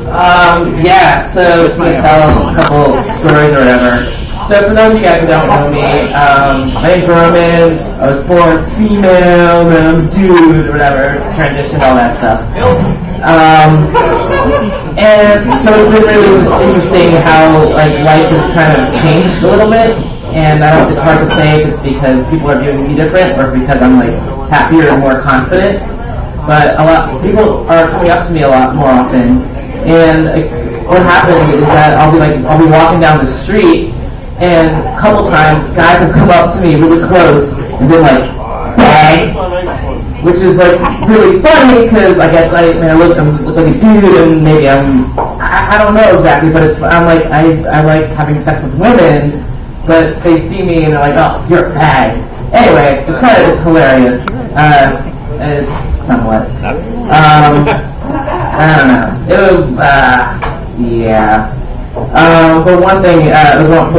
Yeah, so just going to tell a couple stories or whatever. So for those of you guys who don't know me, my name's Roman. I was born female, then I'm a dude, or whatever, transitioned, all that stuff. And so it's been really just interesting how like life has kind of changed a little bit. And I don't, it's hard to say if it's because people are viewing me different or because I'm like happier and more confident. But a lot people are coming up to me a lot more often. And what happens is that I'll be walking down the street, and a couple times guys have come up to me really close and been like, "Hey," which is like really funny because I guess I look like a dude, and maybe I don't know exactly, but I'm like I like having sex with women, but they see me and they're like, "Oh, you're a fag." Anyway, it's hilarious, somewhat. I don't know. Yeah. But one thing,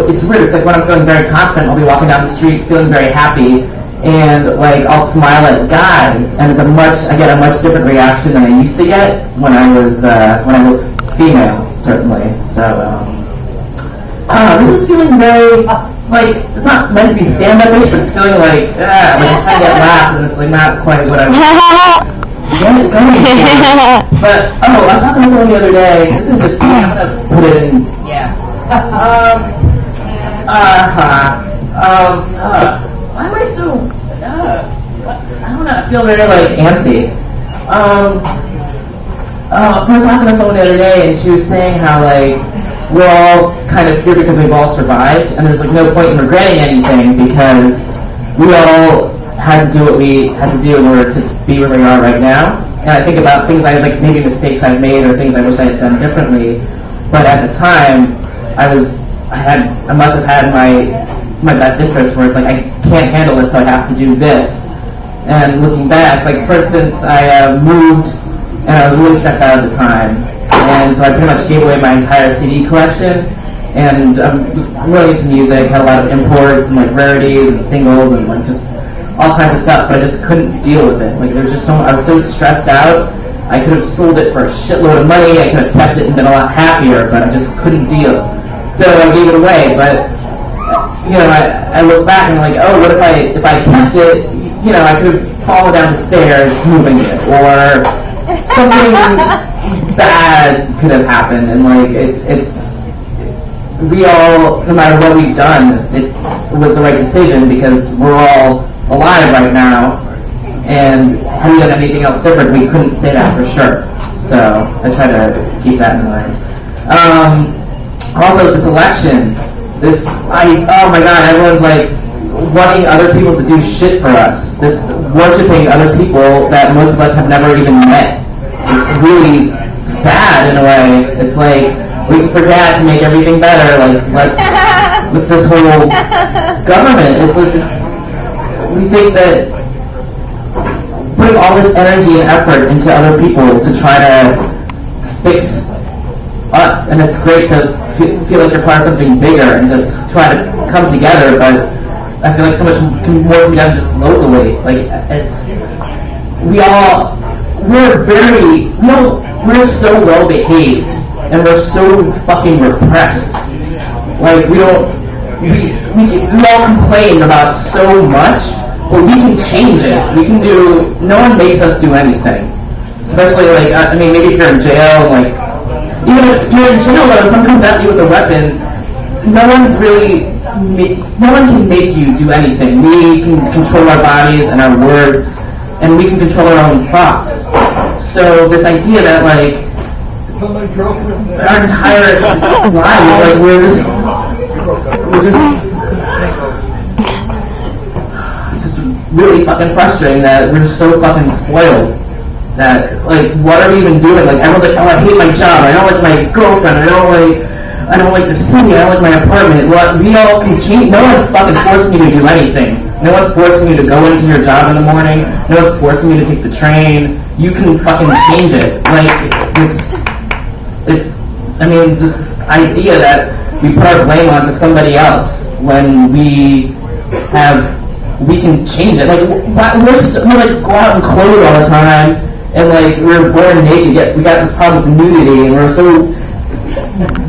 it's weird. It's like when I'm feeling very confident, I'll be walking down the street feeling very happy, and like I'll smile at guys, and I get a much different reaction than I used to get when I looked female, certainly. So, this is feeling very like it's not meant to be stand-up-ish, but it's feeling like I'm trying to get laughs, and it's like not quite what I'm. But I was talking to someone the other day. This is just I'm gonna put it in. Yeah. Why am I so? I don't know. I feel very like antsy. So I was talking to someone the other day, and she was saying how like we're all kind of here because we've all survived, and there's like no point in regretting anything because we all had to do what we had to do in order to be where we are right now. And I think about things maybe mistakes I've made or things I wish I had done differently. But at the time, I must have had my best interest where it's like I can't handle it, so I have to do this. And looking back, like for instance, I moved and I was really stressed out at the time, and so I pretty much gave away my entire CD collection. And I'm really into music, had a lot of imports and like rarities and singles and like just all kinds of stuff, but I just couldn't deal with it. Like there was just I was so stressed out. I could have sold it for a shitload of money. I could have kept it and been a lot happier, but I just couldn't deal. So I gave it away. But I look back and I'm like, oh, what if I kept it? I could have fallen down the stairs moving it, or something bad could have happened. And like we all, no matter what we've done, it was the right decision because we're all alive right now, and had we done anything else different, we couldn't say that for sure. So I try to keep that in mind. Also, this election, oh my God, everyone's like wanting other people to do shit for us. This worshiping other people that most of us have never even met. It's really sad in a way. It's like waiting for Dad to make everything better. Like with this whole government, we think that putting all this energy and effort into other people to try to fix us, and it's great to feel like you're part of something bigger and to try to come together, but I feel like so much more can be done just locally. Like we're so well behaved and we're so fucking repressed. Like we all complain about so much, but we can change it. No one makes us do anything. Especially like, maybe if you're in jail, like, even if you're in jail and someone comes at you with a weapon, no one can make you do anything. We can control our bodies and our words, and we can control our own thoughts. So this idea that like, our entire lives, like we're just it's just really fucking frustrating that we're so fucking spoiled. That like, what are we even doing? Like everyone's like, oh, I hate my job. I don't like my girlfriend. I don't like the city. I don't like my apartment. Well, we all can change. No one's fucking forcing you to do anything. No one's forcing you to go into your job in the morning. No one's forcing you to take the train. You can fucking change it. Like just this idea that we put our blame onto somebody else when we can change it. Like we're like go out and clothe all the time, and like we were born naked, yet we got this problem with nudity, and we're so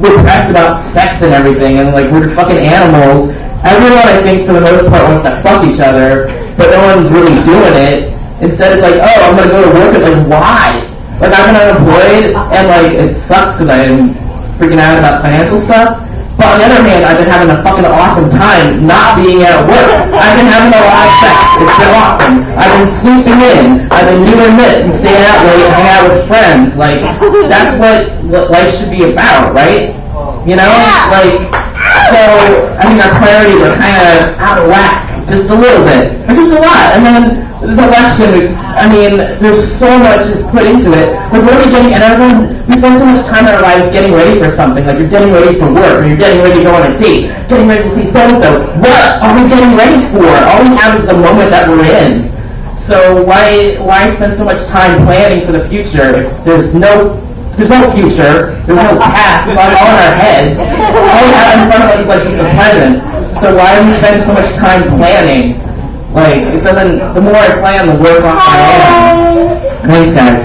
repressed about sex and everything, and like we're fucking animals. Everyone, I think, for the most part, wants to fuck each other, but no one's really doing it. Instead, it's like, oh, I'm gonna go to work, and like, why? Like, I've been unemployed, and like, it sucks because I'm freaking out about financial stuff. But on the other hand, I've been having a fucking awesome time not being at work. I've been having a lot of sex. It's been awesome. I've been sleeping in. I've been doing this and staying out late and hanging out with friends. Like, that's what life should be about, right? You know? Like, so, I mean, our priorities are kind of out of whack. Just a little bit. Or just a lot. And then the election, there's so much is put into it. Like, what are we getting? And everyone, we spend so much time in our lives getting ready for something. Like, you're getting ready for work, or you're getting ready to go on a date, getting ready to see so-and-so. What are we getting ready for? All we have is the moment that we're in. So why spend so much time planning for the future if there's no future, there's no past, it's all in our heads. All we have in front of us is like just the present. So why do we spend so much time planning? Like, it doesn't, the more I plan, the worse off I am. Thanks, guys.